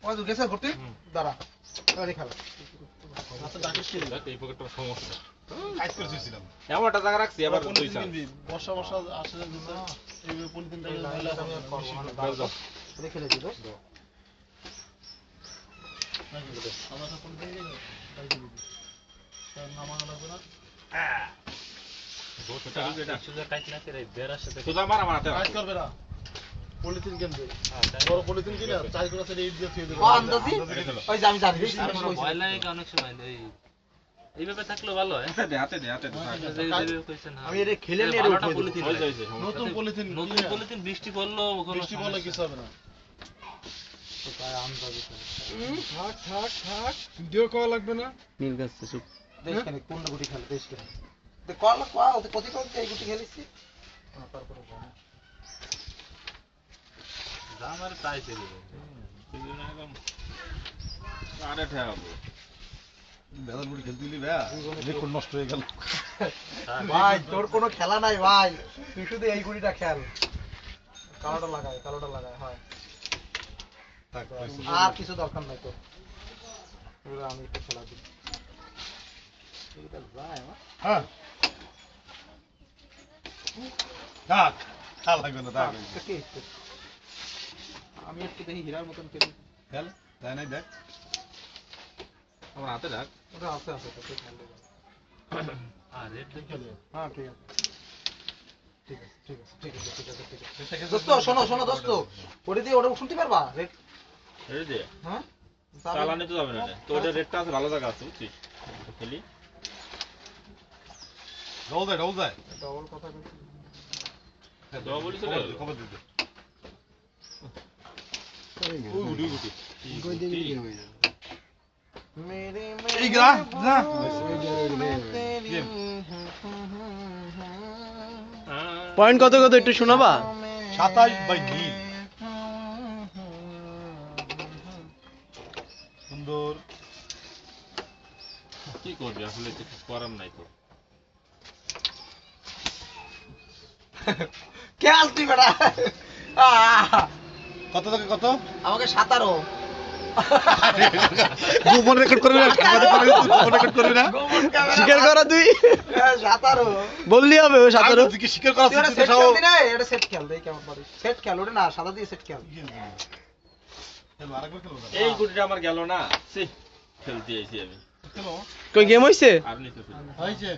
ওই তো গেছে করতে দাঁড়া আরে খেলা আচ্ছা ডাকিস কি এই পকেটটা সমস্যা কাজ করে শুয়েছিলাম এমনটা জায়গা রাখছি আবার দুই চার বর্ষা আসে যে এই পলিথিনটা আমি আর করব না দাঁড়া রেখে দে দোস্ত আমরা তো পলিথিন দিয়ে কাজ দিবি তার নামানো লাগবে না বসটা এটা সুজা কাট না করে বেরার সাথে সুজা মারা মারাতে কাজ করবে না পলিথিন কিনবে বড় পলিথিন কিনে চাই করে সেটা ইট দিয়ে থুয়ে দেবে আন্দাজি ওই যে আমি জানি ভয় লাগে অনেক সময় এই এইভাবে থাকলেও ভালো হয় হাতে দে কইছেন আমি এটা খেলে নিয়ে ভালোটা উঠে পলিথিন হয়ে যাইছে নতুন পলিথিন নতুন পলিথিন বৃষ্টি পড়লো কোনো বৃষ্টি বলে কিছু হবে না থাক থাক থাক ভিডিও কল লাগবে না নীল গাছ চুপ দেশ কেন কোন গুটি খেলে দেশ কেন তে কল কোয়া ওতে কতি কল এই গুটি খেলিছি তারপরে আমার তাই চলে আরে ঠাবো বেদাল মুড়ি খেলতে দিলি ভাই রেকর্ড নষ্ট হয়ে গেল ভাই তোর কোনো খেলা নাই ভাই তুই শুধু এই গুটিটা খেল কালোটা লাগায় হয় আর কিছু দরকার নাই তোর এবার আমি একটু খেলা দিই এটা যায় আমার হ্যাঁ থাক খেলা লাগবে না থাক কি আমি একটু দেখি হীরার মতন খেলি খেল তাই নাই দেখ আমার হাতে রাখ ওটা আছে তো খেল আর রেড দেখে হ্যাঁ ঠিক আছে দোস্ত শোনো দোস্ত ওটা দিয়ে ওটা শুনতে পারবা রেড রেডি দে হ্যাঁ চালানি তো যাবে না তো ওটা রেটটা আছে ভালো জায়গা আছে বুঝছিস খেলি ডবল যায় ডবল কথা বলছি ডবলই চলে গেল খবর দিতে ওই গুটি গুটি মেরে এই গা না পয়েন্ট কত কত একটু শোনাবা 27/2 সুন্দর কি করবি আসলে কিছু করার নাই তো খেল তুই বেটা কত থেকে কত আমাকে 17 গোপন রেকর্ড করবি না গোপন রেকর্ড করবি না স্বীকার করা তুই 17 বললি হবে ও 17 তুই কি স্বীকার করা তুই ওটা সেট খেল দিনা এটা সেট খেল দেই কেমন পারিস সেট খেল ওটা না সাদা দিয়ে সেট খেল খেলো আরেকবার খেলো না এই গুটিটা আমার গেল না সি খেলতে আইছি আমি খেলো কই গেম হইছে আর নিতে হয়েছে